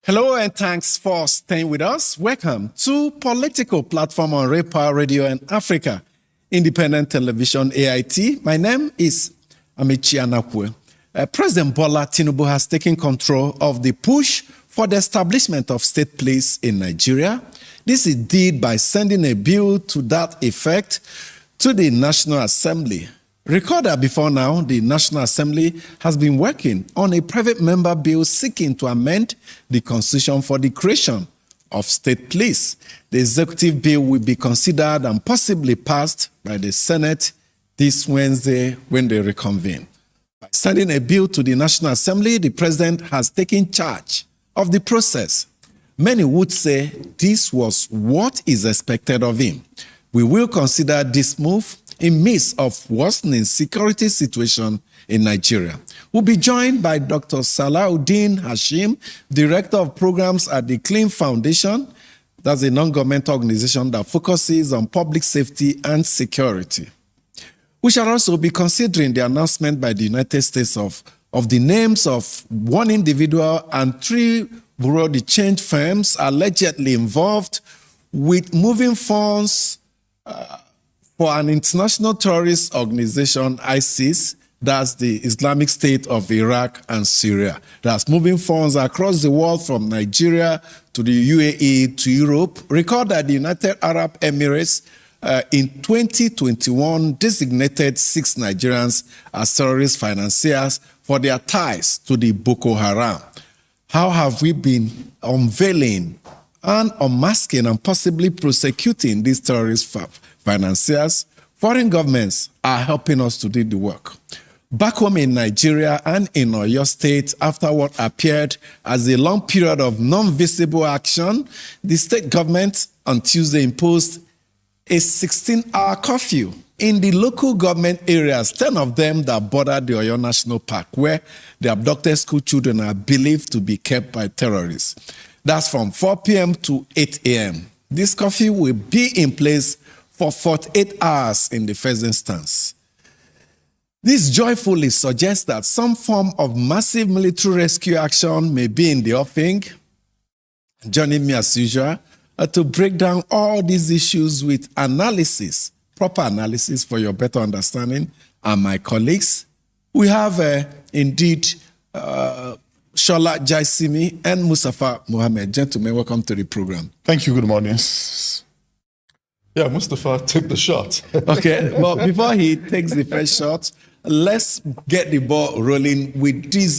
Hello and thanks for staying with us. Welcome to Political Platform on Raypower Radio and Africa, Independent Television AIT. My name is Amici Anapwe. President Bola Tinubu has taken control of the push for the establishment of state police in Nigeria. This he did by sending a bill to that effect to the National Assembly. Recall that before now, the National Assembly has been working on a private member bill seeking to amend the Constitution for the creation of state police. The executive bill will be considered and possibly passed by the Senate this Wednesday when they reconvene. By sending a bill to the National Assembly, the president has taken charge of the process. Many would say this was what is expected of him. We will consider this move in midst of worsening security situation in Nigeria. We'll be joined by Dr. Salahuddin Hashim, Director of Programs at the Clean Foundation. That's a non-governmental organization that focuses on public safety and security. We shall also be considering the announcement by the United States of the names of one individual and 3 bureau de change firms allegedly involved with moving funds for an international terrorist organization, ISIS, that's the Islamic State of Iraq and Syria. That's moving funds across the world from Nigeria to the UAE to Europe. Recall that the United Arab Emirates in 2021 designated 6 Nigerians as terrorist financiers for their ties to the Boko Haram. How have we been unveiling and unmasking and possibly prosecuting these terrorist financiers? Foreign governments are helping us to do the work. Back home in Nigeria and in Oyo State, after what appeared as a long period of non-visible action, the state government on Tuesday imposed a 16-hour curfew in the local government areas, 10 of them that border the Oyo National Park, where the abducted school children are believed to be kept by terrorists. That's from 4 p.m. to 8 a.m. This curfew will be in place for 48 hours in the first instance. This joyfully suggests that some form of massive military rescue action may be in the offing. Joining me as usual to break down all these issues with analysis, proper analysis for your better understanding, are my colleagues. We have indeed Shola Jaisimi and Mustafa Mohammed. Gentlemen, welcome to the program. Thank you. Good morning. Yeah, Mustafa, take the shot. Okay, well, before he takes the first shot, let's get the ball rolling with this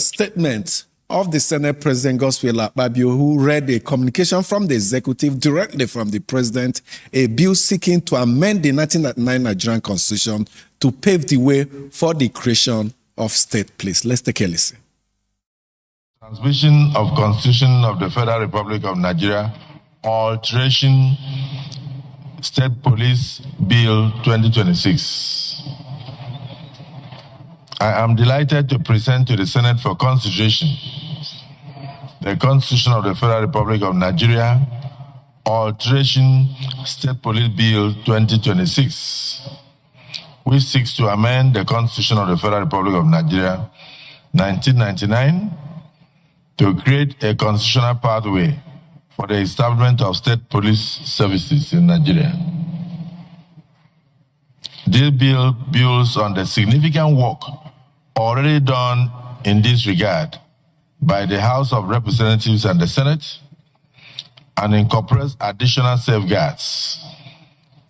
statement of the Senate President Godswill Akpabio, who read a communication from the executive directly from the president, a bill seeking to amend the 1999 Nigerian Constitution to pave the way for the creation of state police. Let's take a listen. Transmission of Constitution of the Federal Republic of Nigeria, Alteration, State Police Bill 2026. I am delighted to present to the Senate for consideration the Constitution of the Federal Republic of Nigeria, Alteration, State Police Bill 2026, which seeks to amend the Constitution of the Federal Republic of Nigeria, 1999, to create a constitutional pathway for the establishment of state police services in Nigeria. This bill builds on the significant work already done in this regard by the House of Representatives and the Senate, and incorporates additional safeguards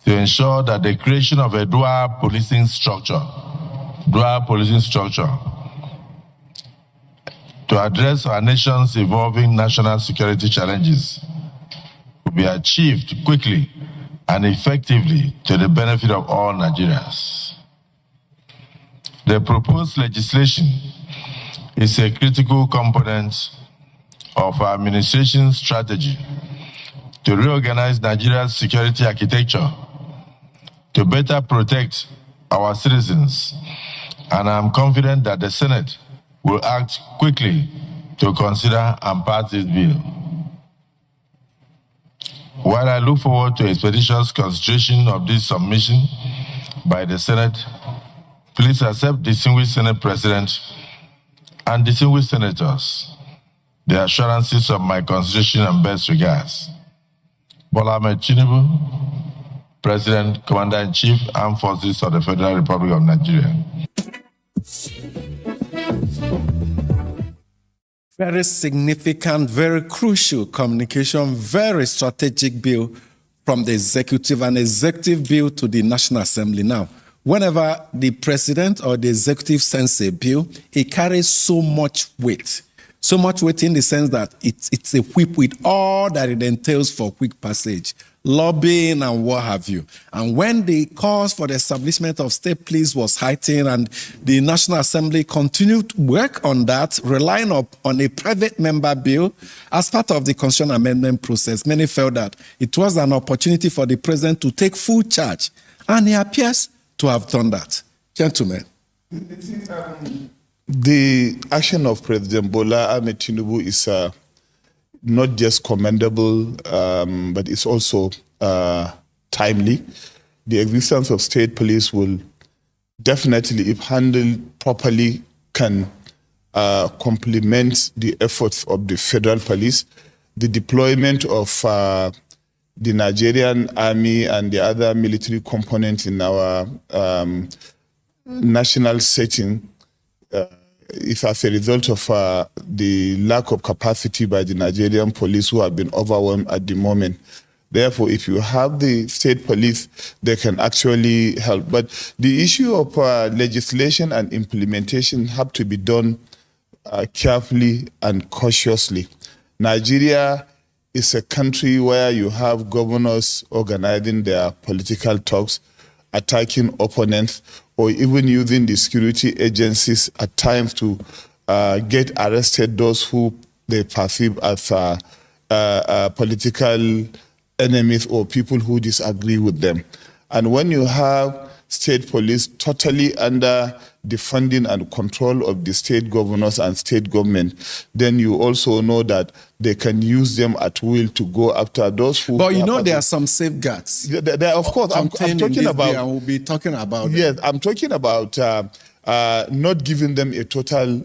to ensure that the creation of a dual policing structure to address our nation's evolving national security challenges will be achieved quickly and effectively to the benefit of all Nigerians. The proposed legislation is a critical component of our administration's strategy to reorganize Nigeria's security architecture to better protect our citizens, and I'm confident that the Senate will act quickly to consider and pass this bill. While I look forward to expeditious consideration of this submission by the Senate, please accept, distinguished Senate President and distinguished senators, the assurances of my consideration and best regards. Bola Ahmed Tinubu, President, Commander-in-Chief, Armed Forces of the Federal Republic of Nigeria. Very significant, very crucial communication, very strategic bill from the executive, an executive bill to the National Assembly. Now, whenever the president or the executive sends a bill, it carries so much weight. So much weight in the sense that it's a whip with all that it entails for quick passage, lobbying and what have you. And when the calls for the establishment of state police was heightened and the National Assembly continued to work on that, relying on a private member bill as part of the constitutional amendment process, many felt that it was an opportunity for the president to take full charge. And he appears to have done that. Gentlemen. The action of President Bola Ahmed Tinubu is not just commendable, but it's also timely. The existence of state police will definitely, if handled properly, can complement the efforts of the federal police. The deployment of the Nigerian army and the other military components in our national setting is as a result of the lack of capacity by the Nigerian police, who have been overwhelmed at the moment. Therefore, if you have the state police, they can actually help. But the issue of legislation and implementation have to be done carefully and cautiously. Nigeria is a country where you have governors organizing their political talks, attacking opponents, or even using the security agencies at times to get arrested those who they perceive as political enemies or people who disagree with them. And when you have state police totally under the funding and control of the state governors and state government, then you also know that they can use them at will to go after those who... But you know there are some safeguards. Of course, I'm talking about... And we'll be talking about... Yes, I'm talking about not giving them a total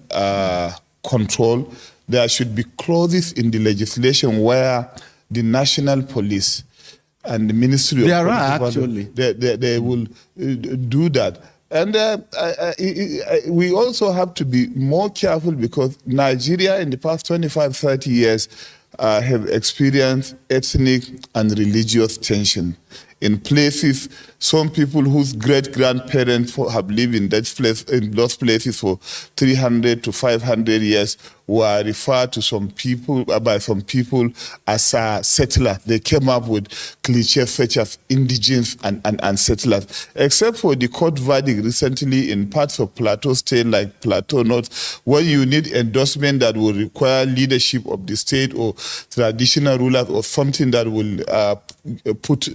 control. There should be clauses in the legislation where the national police and the Ministry there of... are actually. They will do that. And we also have to be more careful because Nigeria in the past 25, 30 years have experienced ethnic and religious tension. In places, some people whose great-grandparents have lived in those places for 300 to 500 years were referred to by some people as settlers. They came up with cliches such as indigenes and settlers. Except for the court verdict recently in parts of Plateau State, like Plateau North, where you need endorsement that will require leadership of the state or traditional rulers or something that will put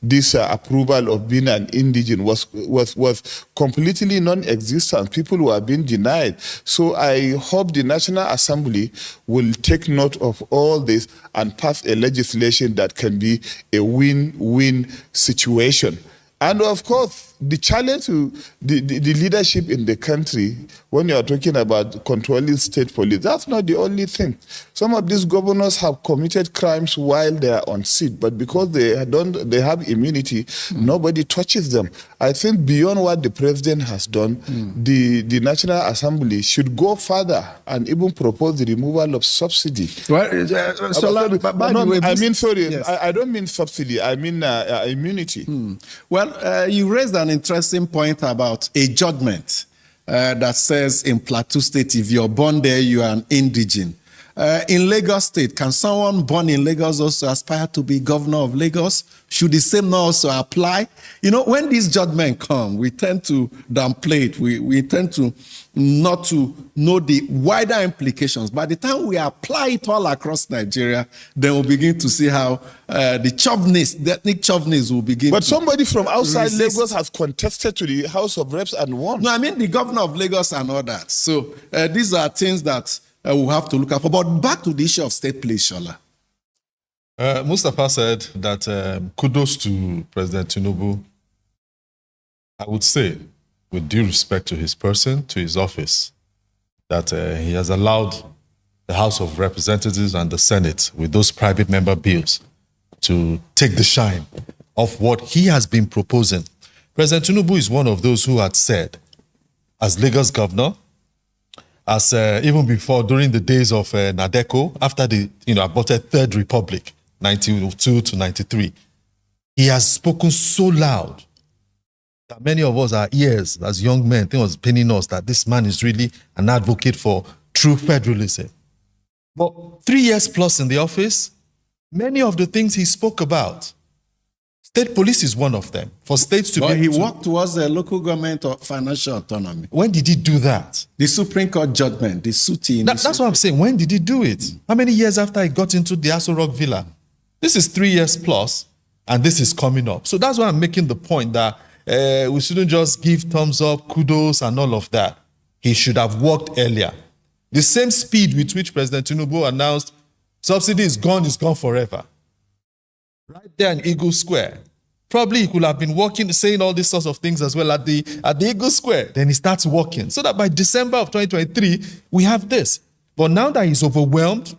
this approval of being an indigene was completely non-existent. People were being denied. So I hope the National Assembly will take note of all this and pass a legislation that can be a win-win situation. And of course, the challenge to the leadership in the country, when you are talking about controlling state police, that's not the only thing. Some of these governors have committed crimes while they are on seat, but because they have immunity, nobody touches them. I think beyond what the president has done, the National Assembly should go further and even propose the removal of subsidy. Well, I don't mean subsidy, I mean immunity. Well, you raised an interesting point about a judgment that says in Plateau State, if you're born there, you are an indigene. In Lagos State, can someone born in Lagos also aspire to be governor of Lagos? Should the same not also apply? You know, when these judgments come, we tend to downplay it. We tend to not to know the wider implications. By the time we apply it all across Nigeria, then we'll begin to see how the ethnic chauvinists will begin. But somebody from outside Lagos has contested to the House of Reps and won. No, I mean the governor of Lagos and all that. So these are things that we'll have to look at. But back to the issue of state police, Shola. Mustafa said that kudos to President Tinubu. I would say, with due respect to his person, to his office, that he has allowed the House of Representatives and the Senate with those private member bills to take the shine of what he has been proposing. President Tinubu is one of those who had said, as Lagos governor, as even before, during the days of Nadeko, after the aborted Third Republic, 1902 to 93, he has spoken so loud that many of us, our ears as young men, think was paining us that this man is really an advocate for true federalism. But 3 years plus in the office, many of the things he spoke about, state police is one of them. For states to But be... he worked towards the local government or financial autonomy. When did he do that? The Supreme Court judgment, the Suti. That's what I'm saying. When did he do it? How many years after he got into the Aso Rock Villa? This is 3 years plus, and this is coming up. So that's why I'm making the point that we shouldn't just give thumbs up, kudos, and all of that. He should have worked earlier. The same speed with which President Tinubu announced subsidy is gone forever. Right there in Eagle Square. Probably he could have been working, saying all these sorts of things as well at the Eagle Square. Then he starts working. So that by December of 2023, we have this. But now that he's overwhelmed,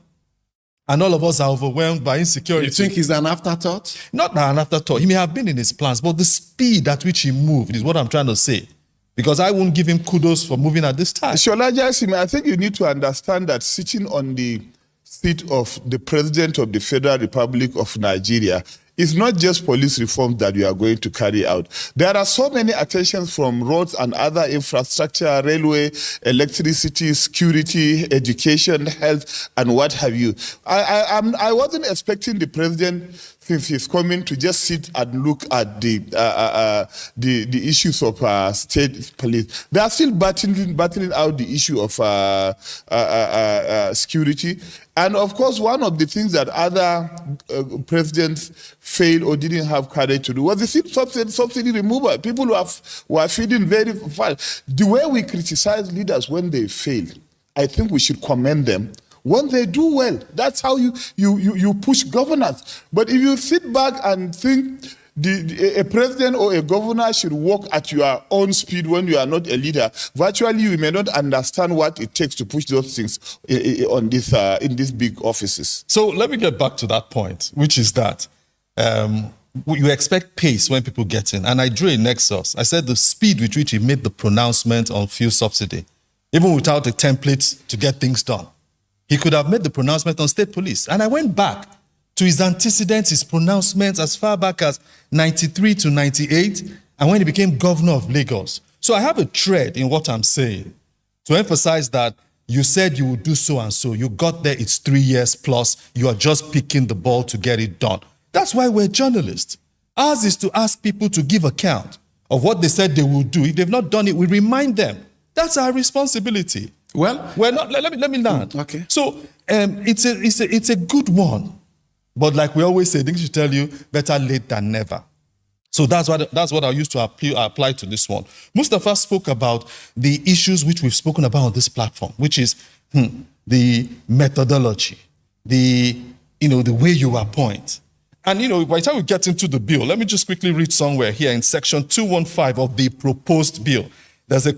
and all of us are overwhelmed by insecurity. You think he's an afterthought? Not an afterthought. He may have been in his plans, but the speed at which he moved is what I'm trying to say. Because I won't give him kudos for moving at this time. Shola Jasim, I think you need to understand that sitting on the seat of the President of the Federal Republic of Nigeria is not just police reforms that we are going to carry out. There are so many attentions from roads and other infrastructure, railway, electricity, security, education, health, and what have you. I wasn't expecting the president, since he's coming, to just sit and look at the issues of state police. They are still battling out the issue of security. And of course, one of the things that other presidents failed or didn't have courage to do was the subsidy removal. People who are feeding very fast. The way we criticize leaders when they fail, I think we should commend them when they do well. That's how you push governance. But if you sit back and think a president or a governor should walk at your own speed when you are not a leader, virtually you may not understand what it takes to push those things in these big offices. So let me get back to that point, which is that you expect pace when people get in. And I drew a nexus. I said the speed with which he made the pronouncement on fuel subsidy, even without a template to get things done. He could have made the pronouncement on state police. And I went back to his antecedents, his pronouncements as far back as 93 to 98, and when he became governor of Lagos. So I have a thread in what I'm saying to emphasize that you said you would do so and so. You got there, it's 3 years plus. You are just picking the ball to get it done. That's why we're journalists. Ours is to ask people to give account of what they said they will do. If they've not done it, we remind them. That's our responsibility. Well, we're not. Let me land. Okay. So it's a good one, but like we always say, things should tell you better late than never. So that's what I used to apply to this one. Mustafa spoke about the issues which we've spoken about on this platform, which is the methodology, the way you appoint. And, by the time we get into the bill, let me just quickly read somewhere here in section 215 of the proposed bill. There's a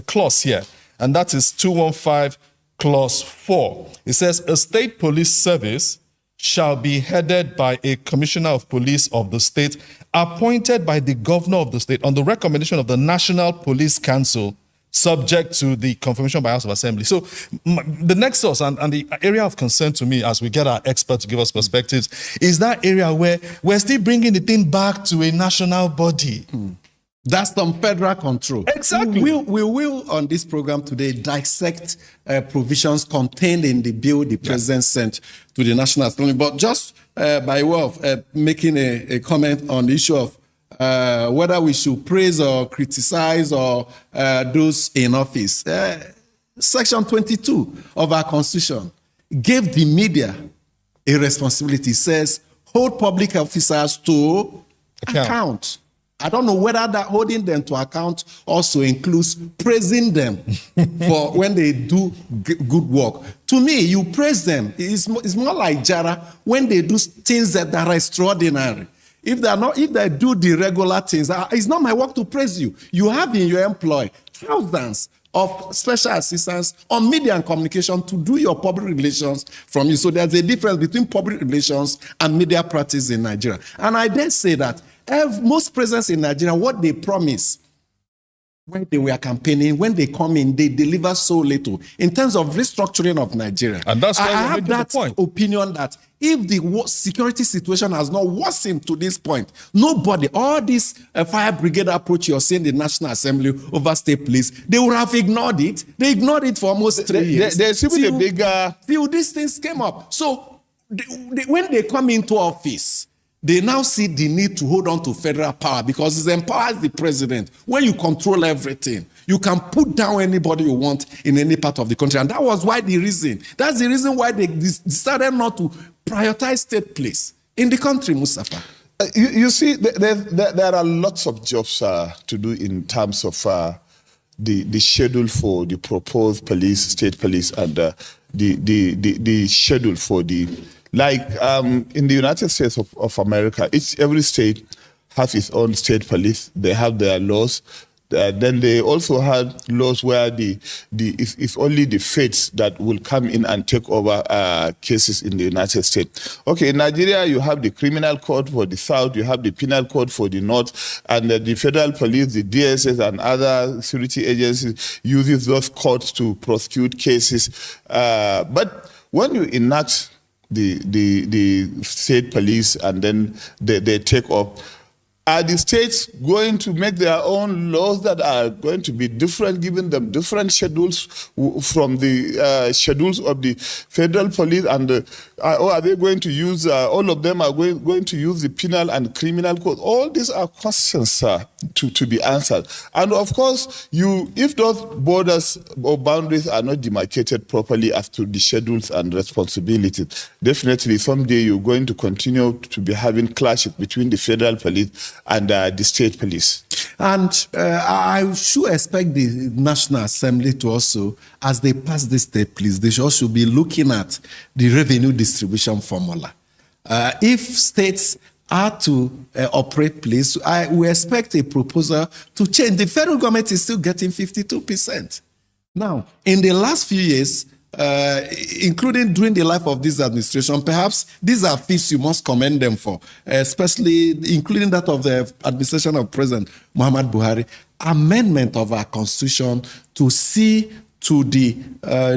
clause here, and that is 215 clause 4. It says, a state police service shall be headed by a commissioner of police of the state appointed by the governor of the state on the recommendation of the National Police Council, subject to the confirmation by House of Assembly. So the nexus and the area of concern to me, as we get our experts to give us perspectives, is that area where we're still bringing the thing back to a national body. That's some federal control. Exactly. We will, on this program today, dissect provisions contained in the bill the president sent to the National Assembly. But just by way of making a comment on the issue of whether we should praise or criticize or those in office. Section 22 of our Constitution gave the media a responsibility. It says, hold public officers to account. I don't know whether that holding them to account also includes praising them for when they do good work. To me, you praise them. It's more like Jara when they do things that are extraordinary. If they do the regular things, it's not my work to praise you. You have in your employ thousands, of special assistance on media and communication to do your public relations from you. So there's a difference between public relations and media practice in Nigeria. And I dare say that most presidents in Nigeria, what they promise when they were campaigning, when they come in, they deliver so little in terms of restructuring of Nigeria. And that's why I have making that the point. opinion that if the security situation has not worsened to this point, nobody, all this fire brigade approach you're seeing the National Assembly over state police, they would have ignored it. They ignored it for almost 3 years. There's even a bigger... Till these things came up. So when they come into office, they now see the need to hold on to federal power because it empowers the president. When you control everything, you can put down anybody you want in any part of the country. And that was why that's the reason why they decided not to prioritize state police in the country, Mustafa. You see, there are lots of jobs to do in terms of the schedule for the proposed police, state police, and the schedule for the... Like in the United States of America, every state has its own state police. They have their laws. Then they also have laws where it's only the feds that will come in and take over cases in the United States. Okay, in Nigeria, you have the criminal code for the South, you have the penal code for the North, and the federal police, the DSS, and other security agencies uses those codes to prosecute cases. But when you enact the state police and then they take up, are the states going to make their own laws that are going to be different, giving them different schedules from the schedules of the federal police? And or are they going to use, all of them are going to use the penal and criminal code? All these are questions to be answered. And of course, if those borders or boundaries are not demarcated properly as to the schedules and responsibilities, definitely someday you're going to continue to be having clashes between the federal police and the state police. And I should expect the National Assembly to also, as they pass the state police, they should also be looking at the revenue distribution formula. If states are to operate police, we expect a proposal to change. The federal government is still getting 52%. Now, in the last few years, including during the life of this administration, perhaps these are feats you must commend them for, especially including that of the administration of President Muhammad Buhari, amendment of our constitution to see to the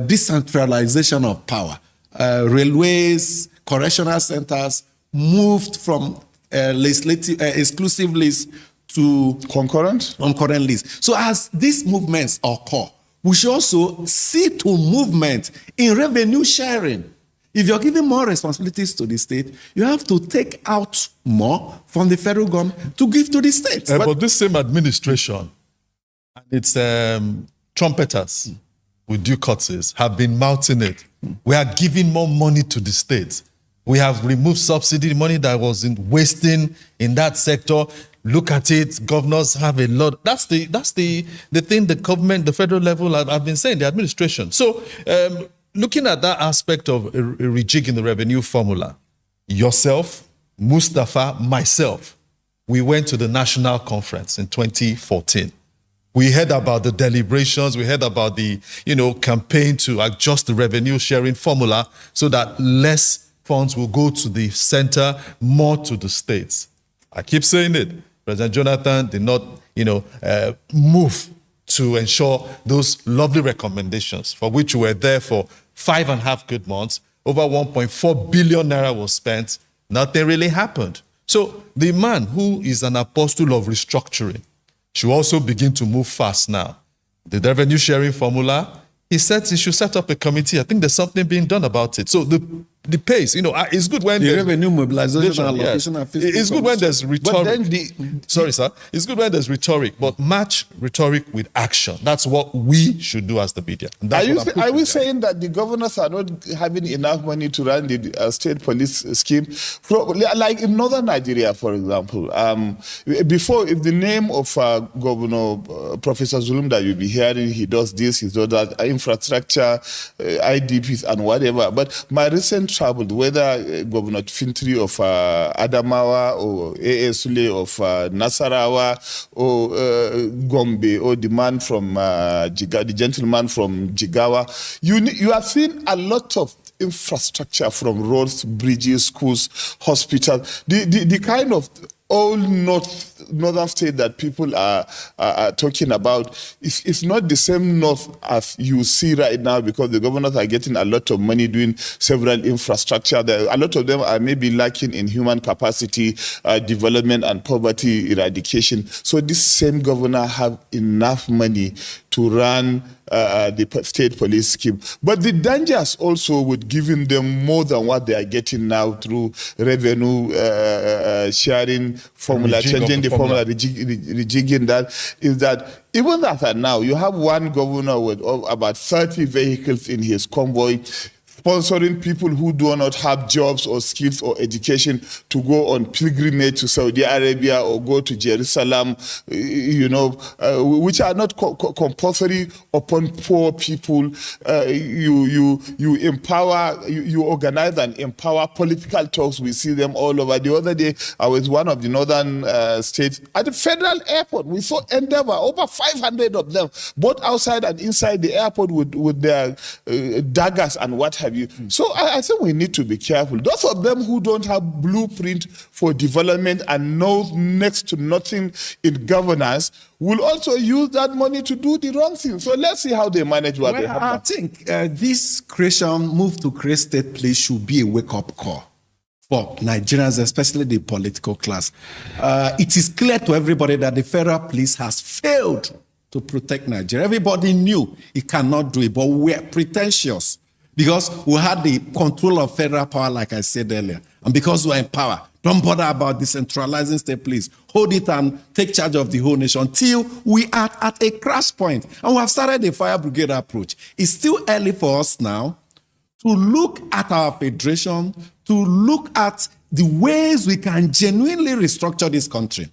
decentralization of power. Railways, correctional centers moved from legislative exclusive list to concurrent list. So as these movements occur, we should also see to movement in revenue sharing. If you're giving more responsibilities to the state, you have to take out more from the federal government to give to the states. But this same administration and its trumpeters with due courtesies have been mouthing it. We are giving more money to the states. We have removed subsidy money that was wasting in that sector. Look at it. Governors have a lot. That's the thing the government, the federal level have been saying, the administration. So looking at that aspect of rejigging the revenue formula, yourself, Mustafa, myself, we went to the national conference in 2014. We heard about the deliberations. We heard about the campaign to adjust the revenue sharing formula so that less funds will go to the center, more to the states. I keep saying it. President Jonathan did not, move to ensure those lovely recommendations for which we were there for 5.5 good months. Over 1.4 billion naira was spent. Nothing really happened. So the man who is an apostle of restructuring should also begin to move fast now. The revenue sharing formula, he said he should set up a committee. I think there's something being done about it. So the pace, it's good when the revenue mobilization and allocation yes. It's good when there's rhetoric. Sorry, sir. It's good when there's rhetoric, but match rhetoric with action. That's what we should do as the media. Are we saying that the governors are not having enough money to run the state police scheme? Like in northern Nigeria, for example, before, if the name of Governor Professor Zulum that you'll be hearing, he does this, he does that, infrastructure, IDPs and whatever. But my recent traveled, whether Governor Fintri of Adamawa or A.A. Sule of Nasarawa or Gombe or the man from the gentleman from Jigawa, you have seen a lot of infrastructure from roads, bridges, schools, hospitals, the kind of all northern state that people are talking about is not the same north as you see right now, because the governors are getting a lot of money doing several infrastructure. A lot of them are maybe lacking in human capacity development and poverty eradication. So this same governor have enough money to run the state police scheme. But the dangers also with giving them more than what they are getting now through revenue sharing formula, changing the formula, rejigging that, is that even as now, you have one governor with about 30 vehicles in his convoy, sponsoring people who do not have jobs or skills or education to go on pilgrimage to Saudi Arabia or go to Jerusalem, which are not compulsory upon poor people. You empower, you organize and empower political talks. We see them all over. The other day, I was one of the northern states at the federal airport. We saw Endeavor, over 500 of them, both outside and inside the airport with their daggers and what have you. So I think we need to be careful. Those of them who don't have blueprint for development and know next to nothing in governance will also use that money to do the wrong thing. So let's see how they manage what they have. I think this move to create state police should be a wake-up call for Nigerians, especially the political class. It is clear to everybody that the federal police has failed to protect Nigeria. Everybody knew it cannot do it, but we are pretentious because we had the control of federal power, like I said earlier. And because we're in power, don't bother about decentralizing state police. Hold it and take charge of the whole nation until we are at a crash point. And we have started the fire brigade approach. It's still early for us now to look at our federation, to look at the ways we can genuinely restructure this country.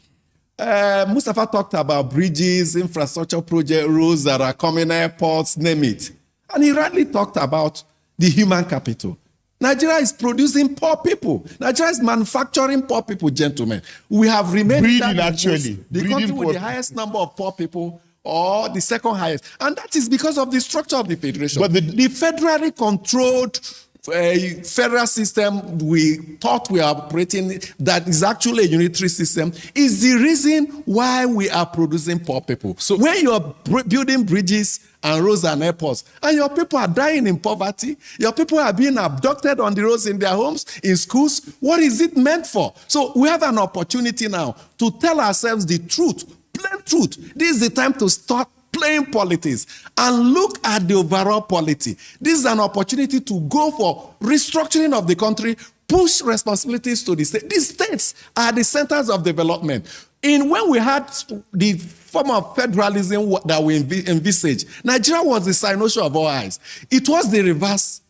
Mustafa talked about bridges, infrastructure project, roads that are coming, airports, name it. And he rightly talked about the human capital. Nigeria is producing poor people. Nigeria is manufacturing poor people, gentlemen. We have remained breeding, actually. The country with the highest number of poor people, or the second highest. And that is because of the structure of the federation. But the federally controlled federal system we thought we are operating, that is actually a unitary system, is the reason why we are producing poor people. So when you are building bridges and roads and airports, and your people are dying in poverty, your people are being abducted on the roads in their homes, in schools, what is it meant for? So we have an opportunity now to tell ourselves the truth, plain truth. This is the time to start playing politics and look at the overall polity. This is an opportunity to go for restructuring of the country, push responsibilities to the state. These states are the centers of development. When we had the form of federalism that we envisaged, Nigeria was the cynosure of all eyes. It was the reverse.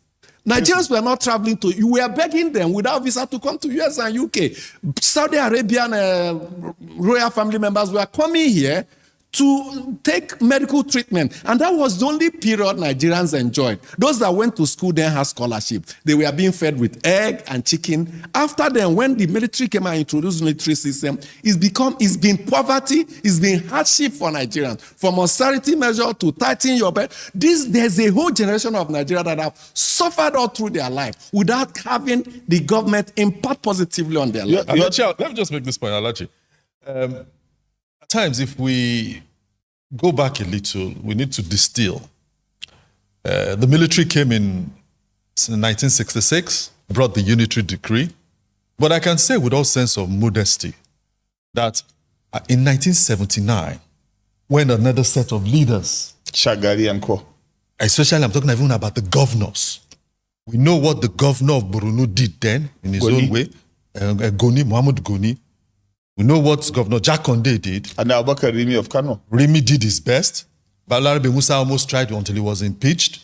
Nigerians were not traveling to, you were begging them without visa to come to US and UK. Saudi Arabian royal family members were coming here to take medical treatment. And that was the only period Nigerians enjoyed. Those that went to school then had scholarship. They were being fed with egg and chicken. After then, when the military came and introduced the military system, it's been poverty, it's been hardship for Nigerians. From austerity measure to tightening your belt. There's a whole generation of Nigerians that have suffered all through their life without having the government impact positively on their life. Let me just make this point, Alachi. At times, if we go back a little, we need to distill. The military came in 1966, brought the unitary decree. But I can say with all sense of modesty that in 1979, when another set of leaders, Shagari and Co., especially I'm talking even about the governors, we know what the governor of Borno did then in his own way, Muhammad Goni. We know what Governor Jakonde did. And Abubakar Rimi of Kano. Rimi did his best. Balarabe Musa almost tried until he was impeached.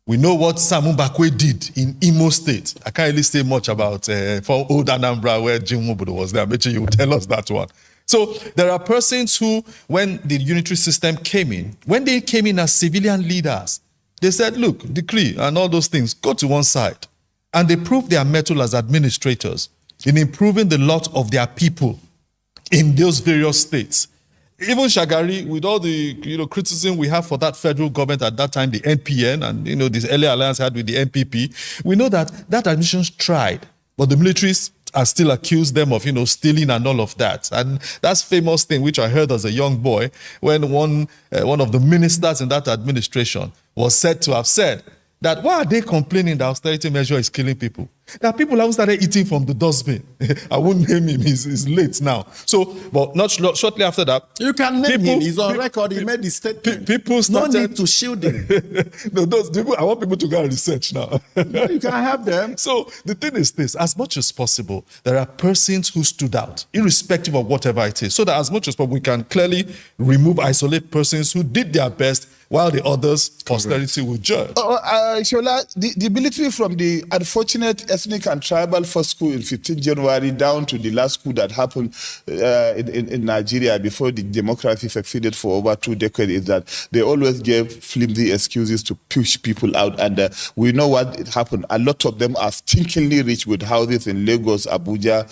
We know what Samu Bakwe did in Imo State. I can't really say much about for old Anambra where Jim Mobudu was there. I bet you will tell us that one. So there are persons who, when the unitary system came in, when they came in as civilian leaders, they said, look, decree and all those things, go to one side. And they proved their mettle as administrators in improving the lot of their people in those various states. Even Shagari, with all the criticism we have for that federal government at that time, the NPN, and this early alliance had with the NPP, we know that administration tried, but the militaries are still accused them of stealing and all of that. And that's famous thing which I heard as a young boy when one of the ministers in that administration was said to have said that why are they complaining the austerity measure is killing people? There are people who started eating from the dustbin. I wouldn't name him. He's late now. So, but not shortly after that. You can name him. He's on record. He made the statement. People started... No need to shield him. No, those people, I want people to go and research now. No, you can have them. So the thing is this, as much as possible, there are persons who stood out, irrespective of whatever it is, so that as much as possible, we can clearly isolate persons who did their best while the others, posterity will judge. Shola, the military, from the unfortunate ethnic and tribal first coup in 15 January down to the last coup that happened in Nigeria before the democracy succeeded for over 2 decades, is that they always gave flimsy excuses to push people out. And we know what happened. A lot of them are stinkingly rich with houses in Lagos, Abuja,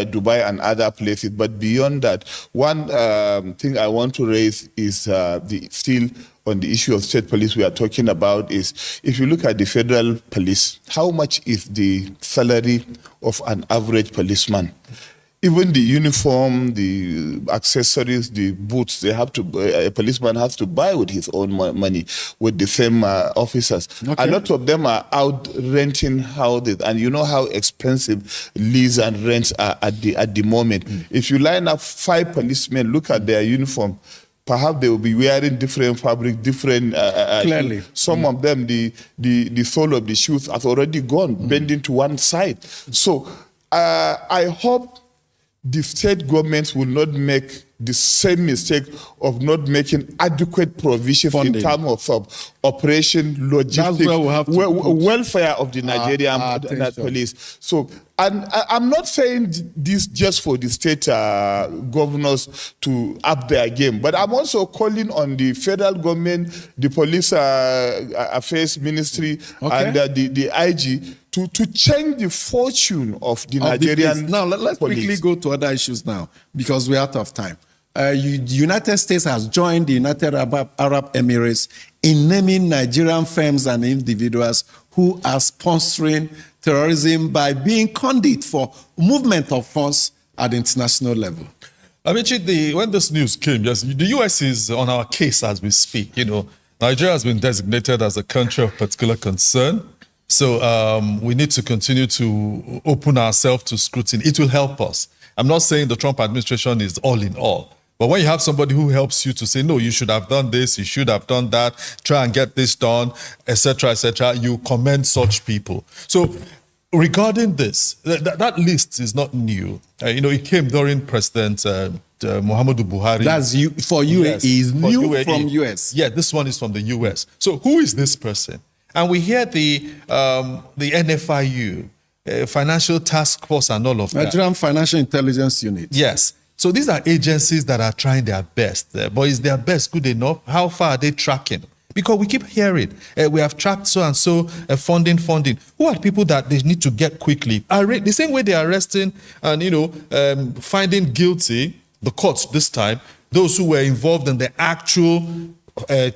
Dubai, and other places. But beyond that, one thing I want to raise is still on the issue of state police we are talking about is, if you look at the federal police, how much is the salary of an average policeman? Even the uniform, the accessories, the boots, a policeman has to buy with his own money with the same officers. Okay. A lot of them are out renting houses, and you know how expensive lease and rents are at the moment. If you line up 5 policemen, look at their uniform, perhaps they will be wearing different fabric, different... Clearly. Some of them, the sole of the shoes has already gone, bending to one side. So I hope the state governments will not make the same mistake of not making adequate provision in terms of operation, logistics, welfare of the Nigerian police. So, and I'm not saying this just for the state governors to up their game, but I'm also calling on the federal government, the police affairs ministry, and the IG to change the fortune of the Nigerian Now, let's police. quickly go to other issues now, because we're out of time. The United States has joined the United Arab Emirates in naming Nigerian firms and individuals who are sponsoring terrorism by being conduit for movement of funds at the international level. Amici, when this news came, the U.S. is on our case as we speak. Nigeria has been designated as a country of particular concern. So we need to continue to open ourselves to scrutiny. It will help us. I'm not saying the Trump administration is all in all. But when you have somebody who helps you to say, no, you should have done this, you should have done that, try and get this done, etc., you commend such people. So regarding this, that list is not new. It came during President Muhammadu Buhari. That's for UAE. Yes, is new UAE. From US. Yeah, this one is from the US. So who is this person? And we hear the NFIU, Financial Task Force and all of that. Nigerian Financial Intelligence Unit. Yes. So these are agencies that are trying their best. But is their best good enough? How far are they tracking? Because we keep hearing, we have tracked so-and-so funding. Who are people that they need to get quickly? The same way they're arresting and, finding guilty, the courts this time, those who were involved in the actual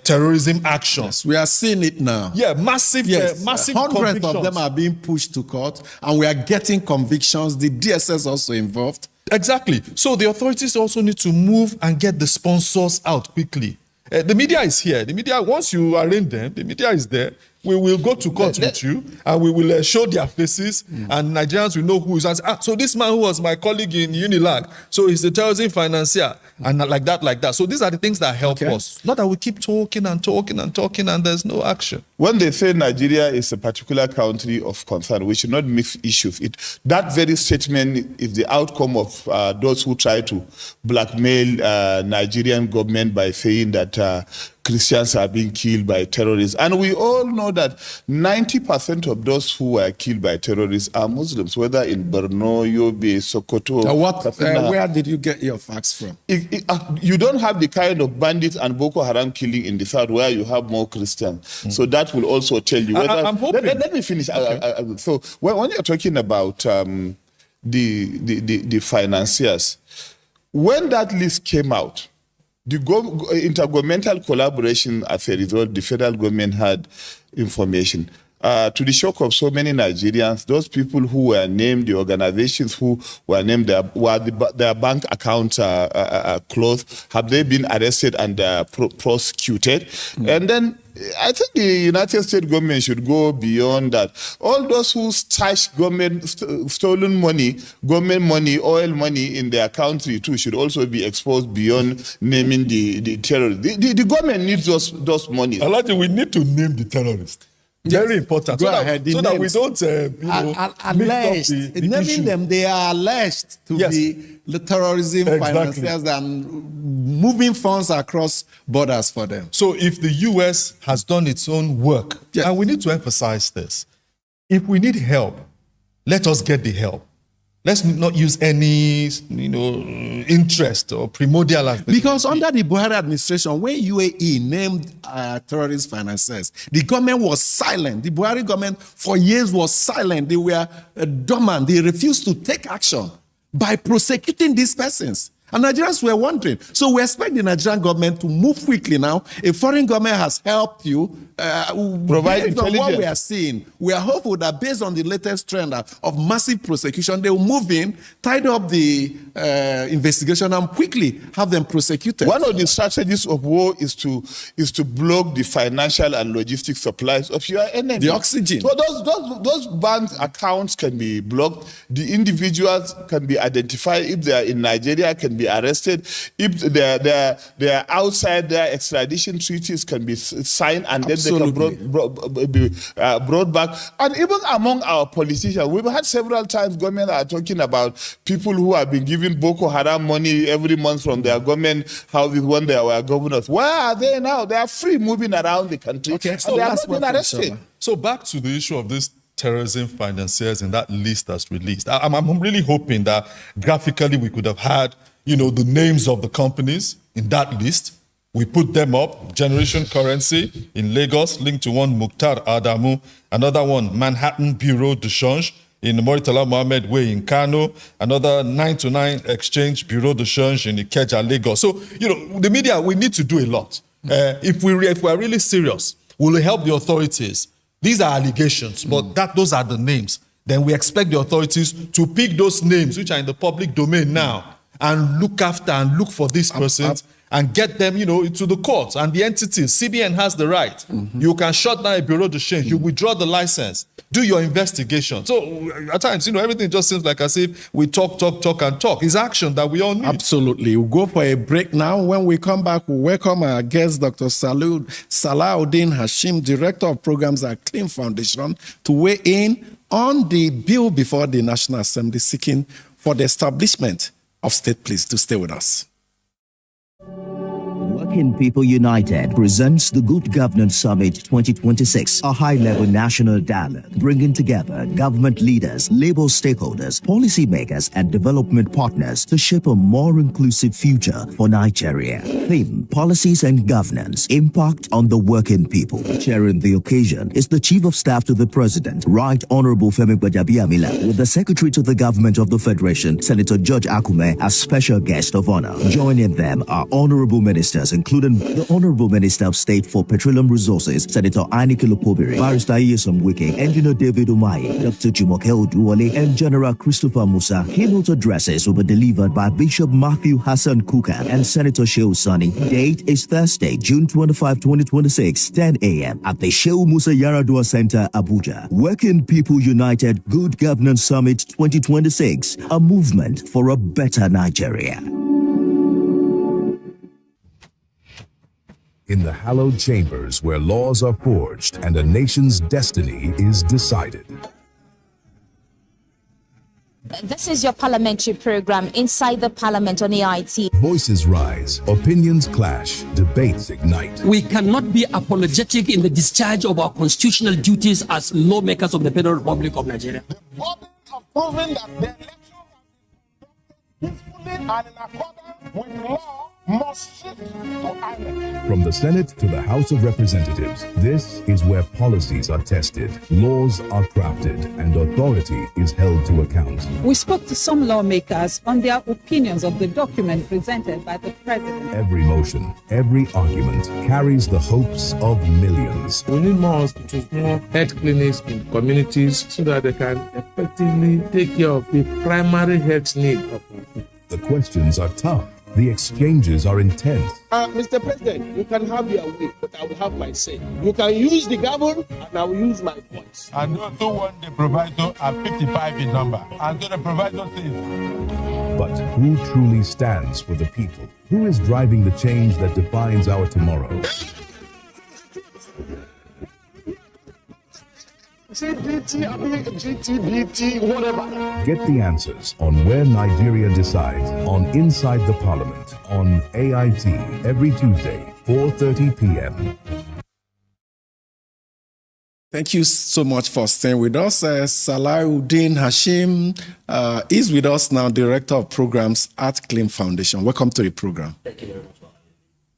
terrorism actions. Yes, we are seeing it now. Yeah, massive hundreds of them are being pushed to court, and we are getting convictions. The DSS also involved. Exactly. So the authorities also need to move and get the sponsors out quickly. The media is here. The media, once you arraign them, the media is there. We will go to court with you, and we will show their faces, and Nigerians will know who is. So this man who was my colleague in Unilag, so he's a terrorism financier, and like that. So these are the things that help us. Not that we keep talking, and there's no action. When they say Nigeria is a particular country of concern, we should not mix issues. That very statement is the outcome of those who try to blackmail Nigerian government by saying that Christians are being killed by terrorists. And we all know that 90% of those who were killed by terrorists are Muslims, whether in Borno, Yobe, Sokoto. Where did you get your facts from? You don't have the kind of bandits and Boko Haram killing in the south where you have more Christians. So that will also tell you whether... I'm hoping. Let me finish. Okay. So when you're talking about the financiers, when that list came out, the intergovernmental collaboration as a result, the federal government had information. To the shock of so many Nigerians, those people who were named, the organizations who were named, their bank accounts are closed. Have they been arrested and prosecuted? And then I think the United States government should go beyond that. All those who stash stolen money, government money, oil money in their country too should also be exposed beyond naming the terrorists. The government needs those money. Elijah, we need to name the terrorists. Very important. Go ahead. So that we don't, alleged. Naming them, they are alleged to be the terrorism financiers and moving funds across borders for them. So if the U.S. has done its own work, and we need to emphasize this, if we need help, let us get the help. Let's not use any, interest or primordial. Because under the Buhari administration, when UAE named terrorist financiers, the government was silent. The Buhari government for years was silent. They were dormant. They refused to take action by prosecuting these persons. And Nigerians were wondering. So we expect the Nigerian government to move quickly now. A foreign government has helped you provide intelligence. On what we are seeing, we are hopeful that based on the latest trend of massive prosecution, they will move in, tidy up the investigation, and quickly have them prosecuted. One of the strategies of war is to block the financial and logistic supplies of your enemy. The oxygen. So those bank accounts can be blocked. The individuals can be identified. If they are in Nigeria, can be arrested. If they are outside, their extradition treaties can be signed, and then they can be brought back. And even among our politicians, we've had several times government are talking about people who have been giving Boko Haram money every month from their government houses when they were governors. Where are they now? They are free moving around the country. Okay, so they have not been arrested. So back to the issue of this terrorism financiers in that list that's released. I'm really hoping that graphically we could have had, the names of the companies in that list. We put them up. Generation Currency in Lagos, linked to one Mukhtar Adamu. Another one, Manhattan Bureau de Change in Murtala Mohammed Way in Kano. Another 929 Exchange Bureau de Change in Ikeja, Lagos. So, the media, we need to do a lot. If we are really serious, we'll help the authorities. These are allegations, but those are the names. Then we expect the authorities to pick those names, which are in the public domain now, and look after and look for these persons and get them, to the courts and the entities. CBN has the right. You can shut down a bureau de change. You withdraw the license. Do your investigation. So at times, everything just seems like as if we talk. It's action that we all need. Absolutely. We'll go for a break now. When we come back, we'll welcome our guest, Dr. Salahuddin Hashim, Director of Programs at Clean Foundation, to weigh in on the bill before the National Assembly seeking for the establishment of state police. To stay with us. Working People United presents the Good Governance Summit 2026, a high-level national dialogue bringing together government leaders, labor stakeholders, policymakers, and development partners to shape a more inclusive future for Nigeria. Theme: Policies and Governance, Impact on the Working People. Chairing the occasion is the Chief of Staff to the President, Right Honorable Femi Gbajabiamila, with the Secretary to the Government of the Federation, Senator George Akume, as special guest of honor. Joining them are honorable ministers, including the Honorable Minister of State for Petroleum Resources, Senator Ainike Lokobiri, Barrister Iyesom Wike, Engineer David Umahi, Dr. Jumoke Oduwole, and General Christopher Musa. Keynote addresses will be delivered by Bishop Matthew Hassan Kuka and Senator Shehu Sani. Date is Thursday, June 25, 2026, 10 a.m. at the Shehu Musa Yaradua Center, Abuja. Working People United Good Governance Summit 2026, a movement for a better Nigeria. In the hallowed chambers where laws are forged and a nation's destiny is decided. This is your parliamentary program, Inside the Parliament on AIT. Voices rise, opinions clash, debates ignite. We cannot be apologetic in the discharge of our constitutional duties as lawmakers of the Federal Republic of Nigeria. The burden of proving that the election peacefully and in accordance with law must shift to INEC. From the Senate to the House of Representatives, this is where policies are tested, laws are crafted, and authority is held to account. We spoke to some lawmakers on their opinions of the document presented by the president. Every motion, every argument carries the hopes of millions. We need more hospitals, more health clinics in communities so that they can effectively take care of the primary health need of people. The questions are tough. The exchanges are intense. Mr. President, you can have your way, but I will have my say. You can use the gavel, and I will use my voice. And those who want the proviso are 55 in number. And so the proviso says. But who truly stands for the people? Who is driving the change that defines our tomorrow? GTBT, whatever. Get the answers on Where Nigeria Decides on Inside the Parliament on AIT every Tuesday, 4:30 p.m. Thank you so much for staying with us. Salahuddin Hashim is with us now, Director of Programs at Clean Foundation. Welcome to the program. Thank you very much.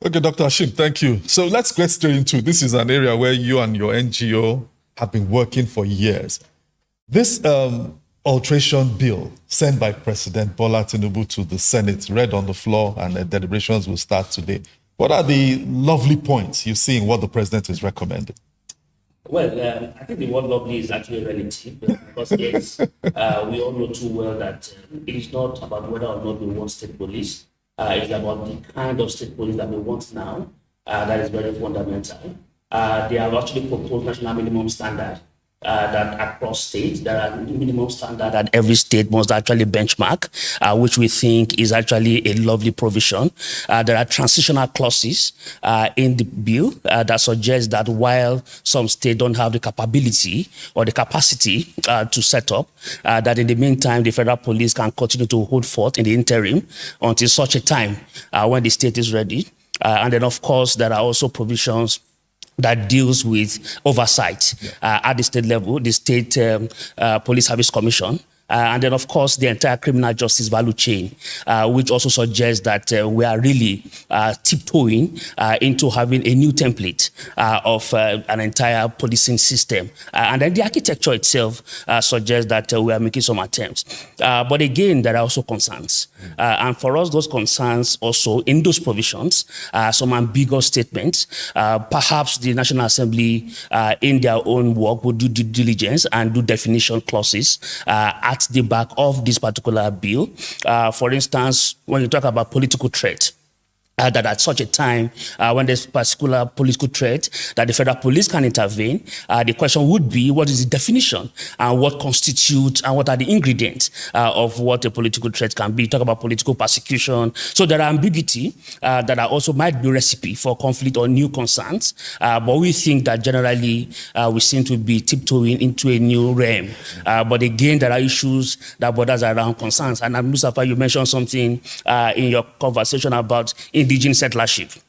Okay, Dr. Hashim, thank you. So let's get straight into this. Is an area where you and your NGO have been working for years. This alteration bill sent by President Bola Tinubu to the Senate, read on the floor, and the deliberations will start today. What are the lovely points you see in what the president is recommending? Well, I think the word lovely is actually relative because, yes, we all know too well that it is not about whether or not we want state police. It's about the kind of state police that we want now. That is very fundamental. They have actually proposed national minimum standard that across states, there are minimum standard that every state must actually benchmark, which we think is actually a lovely provision. There are transitional clauses in the bill that suggest that while some states don't have the capability or the capacity to set up, that in the meantime, the federal police can continue to hold forth in the interim until such a time when the state is ready. And then, of course, there are also provisions that deals with oversight at the state level, the State Police Service Commission, and then, of course, the entire criminal justice value chain, which also suggests that we are really tiptoeing into having a new template of an entire policing system. And then the architecture itself suggests that we are making some attempts. But again, there are also concerns. And for us, those concerns also, in those provisions, some ambiguous statements. Perhaps the National Assembly, in their own work, would do due diligence and do definition clauses at the back of this particular bill. For instance, when you talk about political threat, that at such a time, when there's particular political threat, that the federal police can intervene, the question would be, what is the definition and what constitutes and what are the ingredients of what a political threat can be? Talk about political persecution. So there are ambiguity that are also might be recipe for conflict or new concerns. But we think that generally we seem to be tiptoeing into a new realm. But again, there are issues that borders around concerns. And Mustafa, you mentioned something in your conversation about indigenous settlership.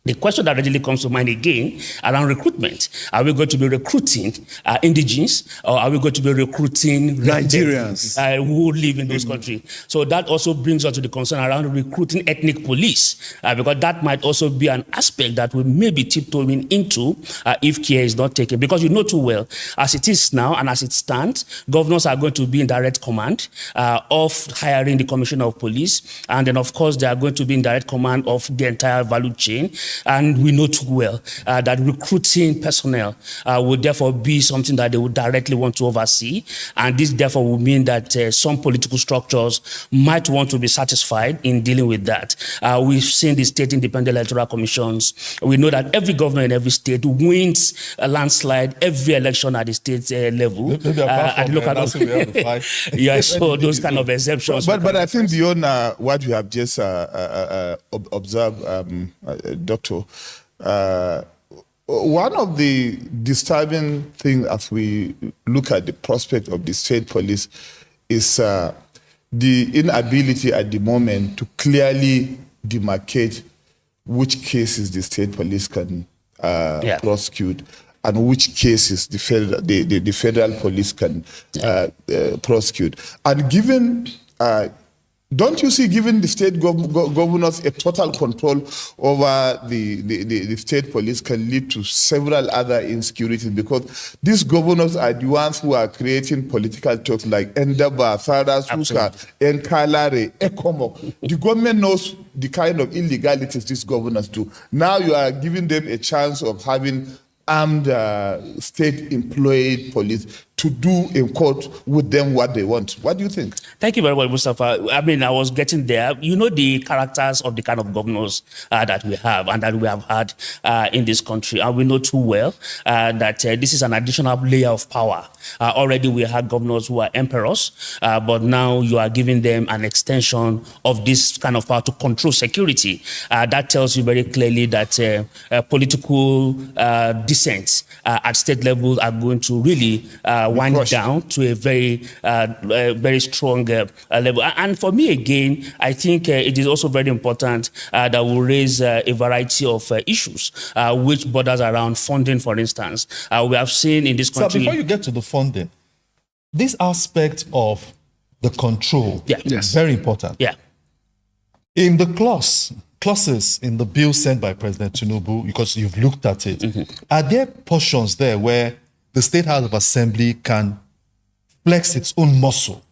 The question that readily comes to mind again around recruitment. Are we going to be recruiting indigenes, or are we going to be recruiting Nigerians who live in those countries? So that also brings us to the concern around recruiting ethnic police, because that might also be an aspect that we may be tiptoeing into if care is not taken. Because you know too well, as it is now and as it stands, governors are going to be in direct command of hiring the commissioner of police. And then, of course, they are going to be in direct command of the entire value chain. And we know too well that recruiting personnel would therefore be something that they would directly want to oversee. And this therefore would mean that some political structures might want to be satisfied in dealing with that. We've seen the state independent electoral commissions. We know that every governor in every state wins a landslide every election at the state level. At the local level. Yes, so those kind of exceptions. But I think beyond what we have just observed, Dr. One of the disturbing things as we look at the prospect of the state police is the inability at the moment to clearly demarcate which cases the state police can prosecute and which cases the federal police can prosecute. And given, don't you see, given the state governors a total control over the state police can lead to several other insecurities, because these governors are the ones who are creating political talks like Endaba, Sarah Suka, Nkalare, Ecomoc. The government knows the kind of illegalities these governors do. Now you are giving them a chance of having armed state-employed police to do in court with them what they want. What do you think? Thank you very much, Mustafa. I mean, I was getting there. You know the characters of the kind of governors that we have and that we have had in this country. And we know too well that this is an additional layer of power. Already we had governors who are emperors, but now you are giving them an extension of this kind of power to control security. That tells you very clearly that political dissent at state level are going to really wind down to a very strong level. And for me, again, I think it is also very important that we raise a variety of issues which borders around funding, for instance. We have seen in this country... So before you get to the funding, this aspect of the control is very important. Yeah. In the clauses in the bill sent by President Tinubu, because you've looked at it, are there portions there where the State House of Assembly can flex its own muscle?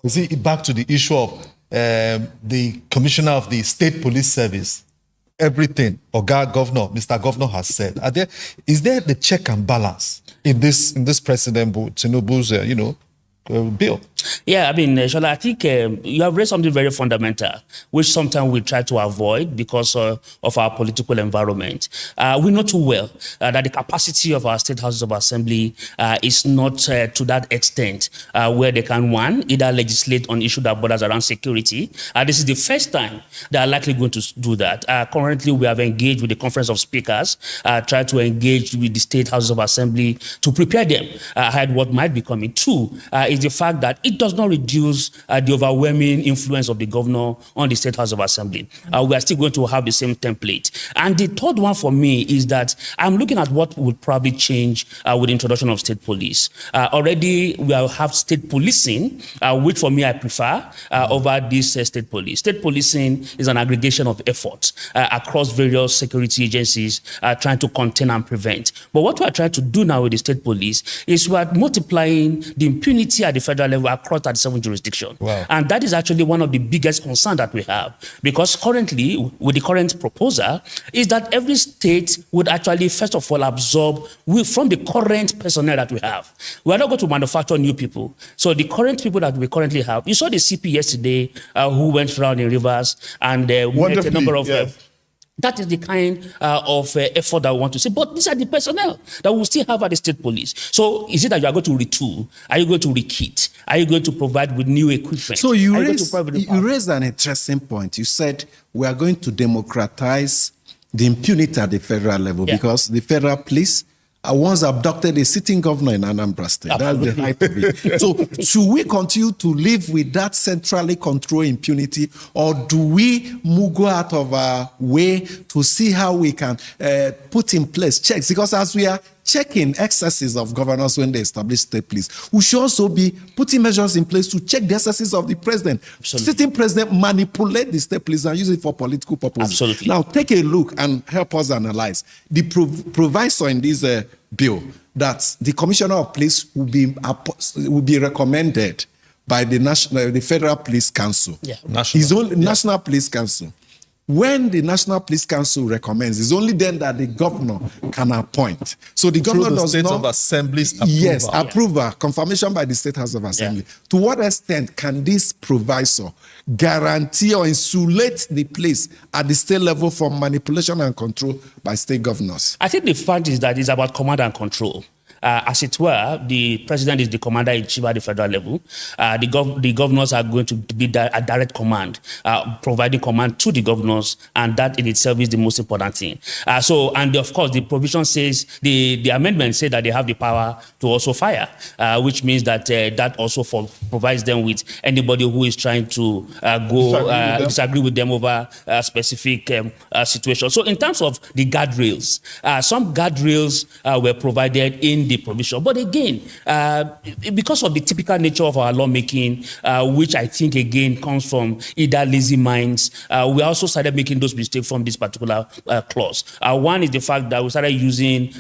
Is it back to the issue of the Commissioner of the State Police Service? Everything Mr. Governor has said. Is there the check and balance in this President Tinubu's bill? Yeah, I mean, Shola, I think you have raised something very fundamental, which sometimes we try to avoid because of our political environment. We know too well that the capacity of our state houses of assembly is not to that extent where they can, one, either legislate on issues that borders around security. This is the first time they are likely going to do that. Currently, we have engaged with the Conference of Speakers, try to engage with the state houses of assembly to prepare them ahead what might be coming. Two, is the fact that it does not reduce the overwhelming influence of the governor on the State House of Assembly. We are still going to have the same template. And the third one for me is that I'm looking at what would probably change with the introduction of state police. Already we have state policing, which for me I prefer over this state police. State policing is an aggregation of efforts across various security agencies trying to contain and prevent. But what we are trying to do now with the state police is we are multiplying the impunity at the federal level across 37 jurisdictions. Wow. And that is actually one of the biggest concerns that we have, because currently, with the current proposal, is that every state would actually, first of all, absorb from the current personnel that we have. We are not going to manufacture new people. So the current people that we currently have, you saw the CP yesterday who went around in Rivers and met a number of... That is the kind of effort that we want to see. But these are the personnel that we still have at the state police. So is it that you are going to retool? Are you going to rekit? Are you going to provide with new equipment? So you raised an interesting point. You said we are going to democratize the impunity at the federal level because the federal police once abducted a sitting governor in Anambra State. Absolutely. That's the height of it. So should we continue to live with that centrally controlled impunity, or do we go out of our way to see how we can put in place checks? Because as we are checking excesses of governors when they establish state police, we should also be putting measures in place to check the excesses of the president. Absolutely. Sitting president manipulate the state police and use it for political purposes. Absolutely. Now take a look and help us analyze the proviso in this bill that the commissioner of police will be recommended by the Federal Police Council. Yeah. National Police Council. When the National Police Council recommends, it's only then that the governor can appoint. So the governor does not... State of Assembly's approval. Yes, approval, confirmation by the State House of Assembly. Yeah. To what extent can this proviso guarantee or insulate the place at the state level from manipulation and control by state governors? I think the fact is that it's about command and control. as it were, the president is the commander-in-chief at the federal level. The governors are going to be a direct command, providing command to the governors, and that in itself is the most important thing. And of course, the provision says, the amendment says that they have the power to also fire, which means that that also provides them with anybody who is trying to disagree with them over a specific situation. So in terms of the guardrails, some guardrails were provided in the provision. But again, because of the typical nature of our lawmaking, which I think again comes from either lazy minds, we also started making those mistakes from this particular clause. One is the fact that we started using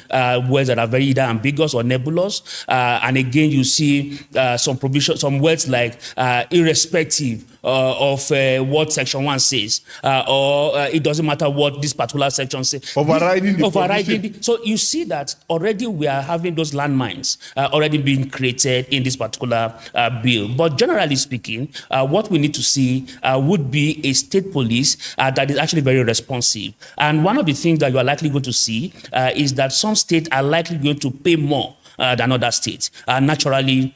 words that are very either ambiguous or nebulous. And again, you see some words like irrespective of what Section 1 says, or it doesn't matter what this particular section says. Overriding. So you see that already we are having those landmines already being created in this particular bill. But generally speaking, what we need to see would be a state police that is actually very responsive. And one of the things that you are likely going to see is that some states are likely going to pay more than other states. Naturally,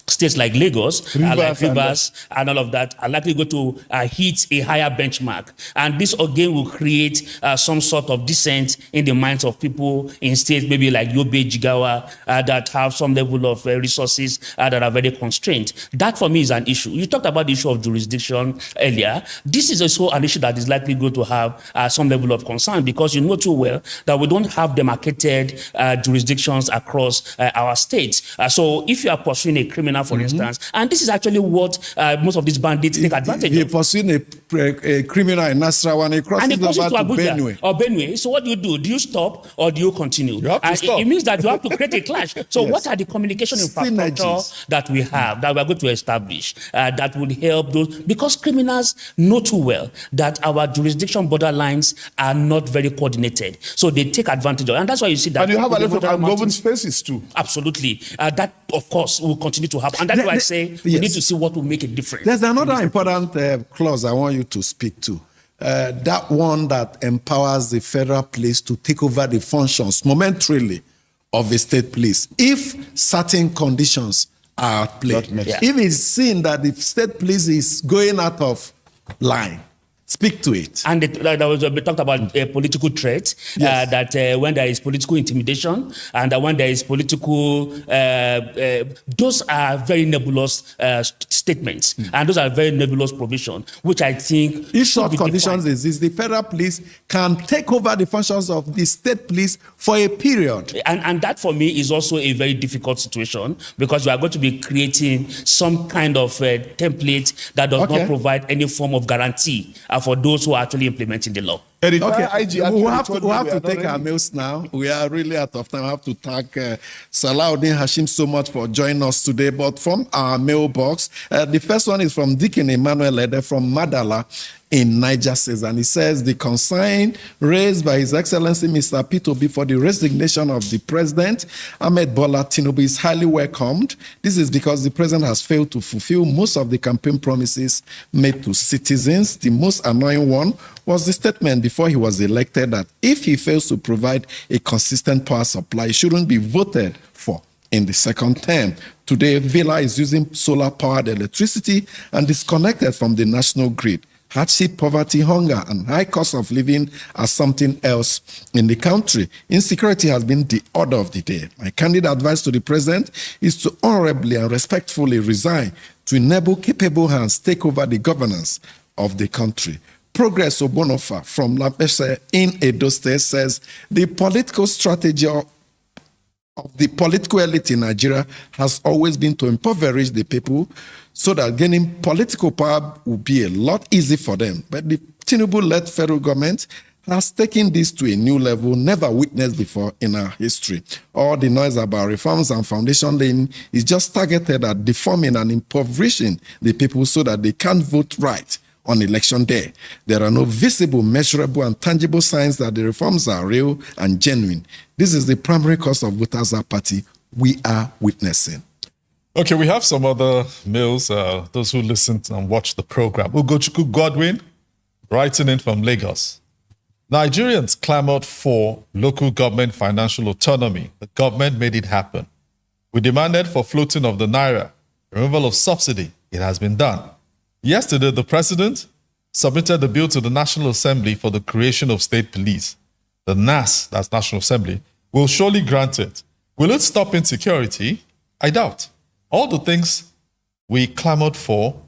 states like Lagos, like Rivers, and all of that are likely going to hit a higher benchmark. And this again will create some sort of dissent in the minds of people in states maybe like Yobe, Jigawa, that have some level of resources that are very constrained. That for me is an issue. You talked about the issue of jurisdiction earlier. This is also an issue that is likely going to have some level of concern, because you know too well that we don't have demarcated jurisdictions across our states. So if you are pursuing a criminal, for instance, and this is actually what most of these bandits take advantage of. You're pursuing a criminal in Nasarawa and he crosses over to Benue. Or Benue. So what do? Do you stop or do you continue? You have to stop. It means that you have to create a clash. So what are the communication infrastructure that we have, that we are going to establish, that would help those? Because criminals know too well that our jurisdiction borderlines are not very coordinated. So they take advantage of it. And that's why you see that. And you have a lot of ungoverned spaces too. Absolutely. That, of course, will continue to happen. And that's why I say we need to see what will make a difference. There's another important clause I want you to speak to. That one that empowers the federal police to take over the functions momentarily of the state police if certain conditions are at play. If it's seen that the state police is going out of line, speak to it. And we talked about political threat, that when there is political intimidation and when there is political, those are very nebulous statements. And those are very nebulous provisions, which I think... If such conditions exist, the federal police can take over the functions of the state police for a period. And that for me is also a very difficult situation, because we are going to be creating some kind of template that does not provide any form of guarantee for those who are actually implementing the law. We have to take our mails now. We are really out of time. I have to thank Salahuddin Hashim so much for joining us today. But from our mailbox, the first one is from Deacon Emmanuel Ede from Madala in Niger State, and he says the concern raised by His Excellency Mr. P2B for the resignation of the President Ahmed Bola Tinubu is highly welcomed. This is because the President has failed to fulfill most of the campaign promises made to citizens. The most annoying one was the statement before he was elected that if he fails to provide a consistent power supply, he shouldn't be voted for in the second term. Today, Villa is using solar-powered electricity and disconnected from the national grid. Hardship, poverty, hunger, and high cost of living are something else in the country. Insecurity has been the order of the day. My candid advice to the President is to honorably and respectfully resign to enable capable hands take over the governance of the country. Progress Obonofa from Lampese in Edo State says the political strategy of the political elite in Nigeria has always been to impoverish the people so that gaining political power will be a lot easier for them. But the Tinubu-led federal government has taken this to a new level never witnessed before in our history. All the noise about reforms and foundation laying is just targeted at deforming and impoverishing the people so that they can't vote right on election day. There are no visible, measurable, and tangible signs that the reforms are real and genuine. This is the primary cause of voters' apathy we are witnessing. Okay, we have some other mails, those who listened and watched the program. Ugochukwu Godwin, writing in from Lagos. Nigerians clamored for local government financial autonomy. The government made it happen. We demanded for floating of the naira, removal of subsidy. It has been done. Yesterday, the president submitted the bill to the National Assembly for the creation of state police. The NAS, that's National Assembly, will surely grant it. Will it stop insecurity? I doubt. All the things we clamored for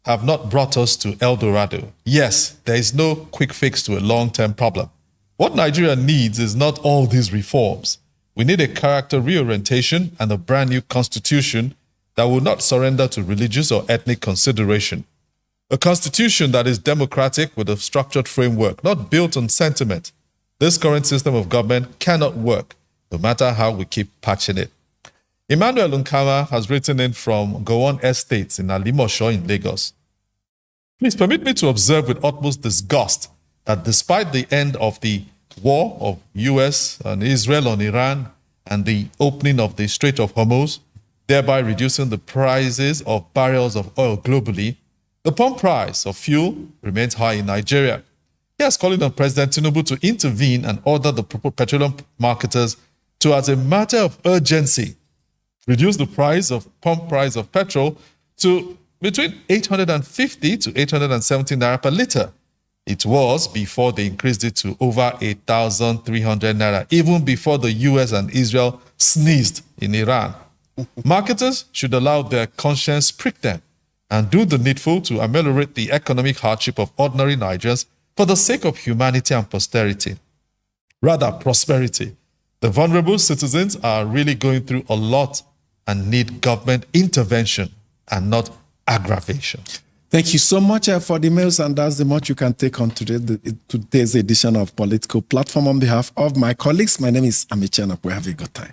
have not brought us to El Dorado. Yes, there is no quick fix to a long-term problem. What Nigeria needs is not all these reforms. We need a character reorientation and a brand new constitution that will not surrender to religious or ethnic consideration. A constitution that is democratic with a structured framework, not built on sentiment. This current system of government cannot work, no matter how we keep patching it. Emmanuel Nkama has written in from Gowon Estates in Alimosho in Lagos. Please permit me to observe with utmost disgust that despite the end of the war of US and Israel on Iran and the opening of the Strait of Hormuz, thereby reducing the prices of barrels of oil globally, the pump price of fuel remains high in Nigeria. He has called on President Tinubu to intervene and order the petroleum marketers to, as a matter of urgency, reduce the pump price of petrol to between 850 to 870 naira per litre. It was before they increased it to over 8,300 naira, even before the US and Israel sneezed in Iran. Marketers should allow their conscience prick them and do the needful to ameliorate the economic hardship of ordinary Nigerians for the sake of humanity and posterity. Rather, prosperity. The vulnerable citizens are really going through a lot and need government intervention and not aggravation. Thank you so much for the mails, and that's the much you can take on today's edition of Political Platform. On behalf of my colleagues, my name is Amechi Anakwe. Have a good time.